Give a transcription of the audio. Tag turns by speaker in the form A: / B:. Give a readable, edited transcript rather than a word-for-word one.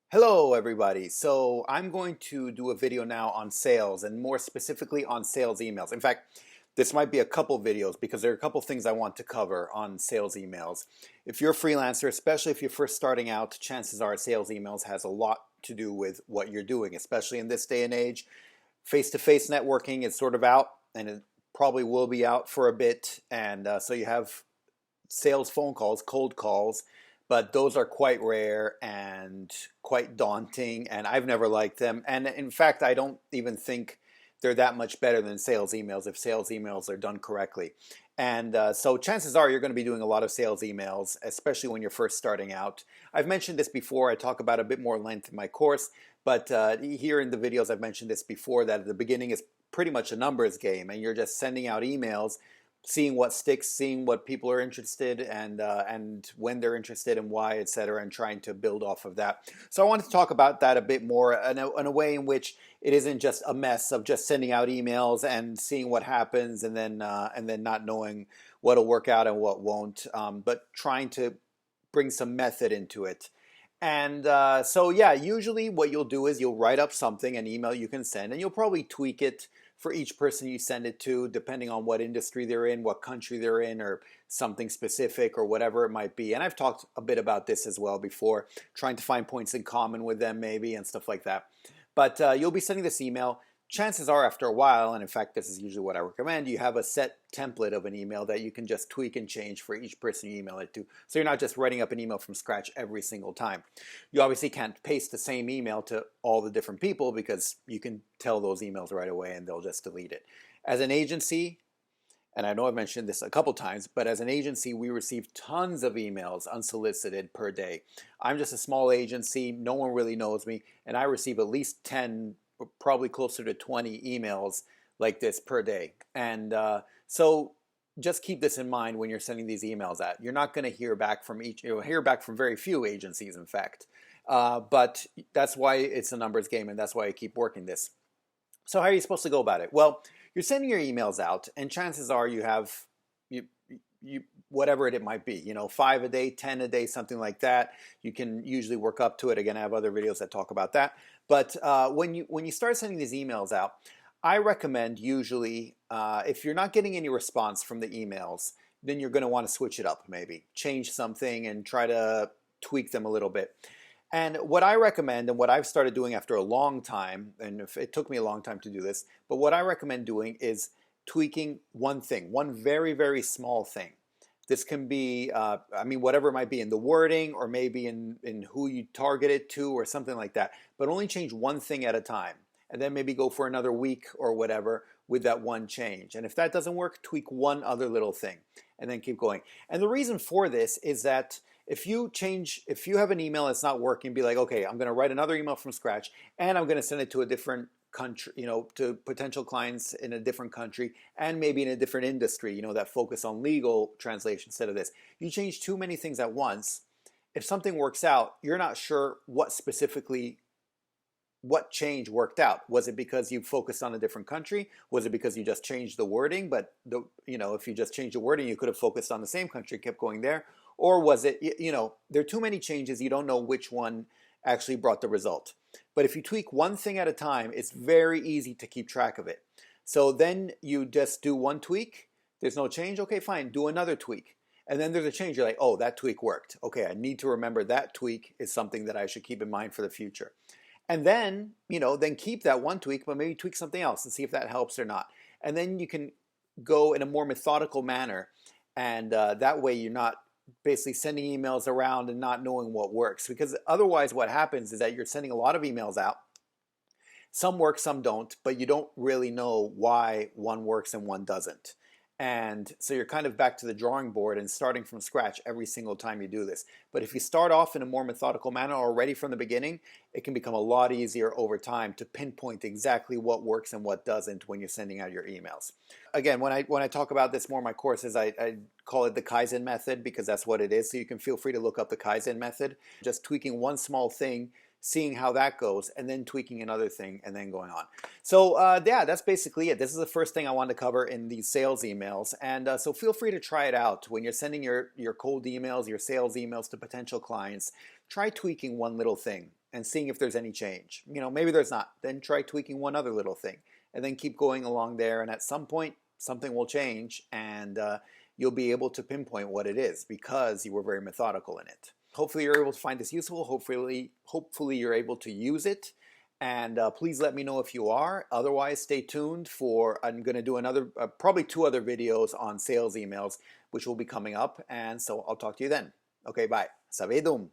A: Hello everybody. So I'm going to do a video now on sales and more specifically on sales emails. In fact, this might be a couple videos because there are a couple things I want to cover on sales emails. If you're a freelancer, especially if you're first starting out, chances are sales emails has a lot to do with what you're doing, especially in this day and age. Face-to-face networking is sort of out and it probably will be out for a bit. And so you have sales phone calls, cold calls, but those are quite rare and quite daunting, and I've never liked them. And in fact, I don't even think they're that much better than sales emails if sales emails are done correctly. And so chances are you're going to be doing a lot of sales emails, especially when you're first starting out. I've mentioned this before. I talk about a bit more length in my course, but here in the videos I've mentioned this before, that at the beginning is pretty much a numbers game, and you're just sending out emails, seeing what sticks, seeing what people are interested and when they're interested and why, etc., and trying to build off of that. So I wanted to talk about that a bit more in a way in which it isn't just a mess of just sending out emails and seeing what happens and then not knowing what'll work out and what won't, but trying to bring some method into it. And so yeah, usually what you'll do is you'll write up something, an email you can send, and you'll probably tweak it for each person you send it to, depending on what industry they're in, what country they're in, or something specific or whatever it might be. And I've talked a bit about this as well before, trying to find points in common with them maybe and stuff like that. But you'll be sending this email. Chances are after a while, and in fact this is usually what I recommend, you have a set template of an email that you can just tweak and change for each person you email it to. So you're not just writing up an email from scratch every single time. You obviously can't paste the same email to all the different people because you can tell those emails right away and they'll just delete it. As an agency, and I know I've mentioned this a couple times, but as an agency, we receive tons of emails unsolicited per day. I'm just a small agency, no one really knows me, and I receive at least 10, probably closer to 20 emails like this per day. And so just keep this in mind when you're sending these emails out. You're not going to hear back from you'll hear back from very few agencies, in fact. But that's why it's a numbers game, and that's why I keep working this. So how are you supposed to go about it? Well, you're sending your emails out, and chances are you have you whatever it might be, 5 a day, 10 a day, something like that. You can usually work up to it. Again, I have other videos that talk about that. But when you start sending these emails out, I recommend usually if you're not getting any response from the emails, then you're going to want to switch it up, maybe change something and try to tweak them a little bit. And what I recommend, and what I've started doing after a long time, and it took me a long time to do this, but what I recommend doing is tweaking one thing, one very, very small thing. This can be, whatever it might be in the wording or maybe in who you target it to or something like that. But only change one thing at a time. And then maybe go for another week or whatever with that one change. And if that doesn't work, tweak one other little thing and then keep going. And the reason for this is that if you have an email that's not working, be like, okay, I'm going to write another email from scratch and I'm going to send it to a different country, to potential clients in a different country and maybe in a different industry, that focus on legal translation instead of this. You change too many things at once. If something works out, you're not sure what change worked out. Was it because you focused on a different country? Was it because you just changed the wording? But if you just changed the wording, you could have focused on the same country, kept going there. Or was it, there are too many changes, you don't know which one actually brought the result. But if you tweak one thing at a time, it's very easy to keep track of it. So then you just do one tweak, there's no change, okay, fine, do another tweak. And then there's a change, you're like, oh, that tweak worked. Okay, I need to remember that tweak is something that I should keep in mind for the future. And then, then keep that one tweak, but maybe tweak something else and see if that helps or not. And then you can go in a more methodical manner. And that way you're not basically sending emails around and not knowing what works. Because otherwise what happens is that you're sending a lot of emails out. Some work, some don't, but you don't really know why one works and one doesn't. And so you're kind of back to the drawing board and starting from scratch every single time you do this. But if you start off in a more methodical manner already from the beginning, it can become a lot easier over time to pinpoint exactly what works and what doesn't when you're sending out your emails. Again, when I talk about this more in my courses, I call it the Kaizen method because that's what it is. So you can feel free to look up the Kaizen method, just tweaking one small thing, seeing how that goes, and then tweaking another thing, and then going on. So yeah, that's basically it. This is the first thing I wanted to cover in these sales emails, and so feel free to try it out. When you're sending your cold emails, your sales emails to potential clients, try tweaking one little thing. and seeing if there's any change. Maybe there's not. Then try tweaking one other little thing, and then keep going along there. And at some point, something will change, and you'll be able to pinpoint what it is because you were very methodical in it. Hopefully, you're able to find this useful. Hopefully, you're able to use it. And please let me know if you are. Otherwise, stay tuned for, I'm going to do another, probably 2 other videos on sales emails, which will be coming up. And so I'll talk to you then. Okay, bye. Savedum.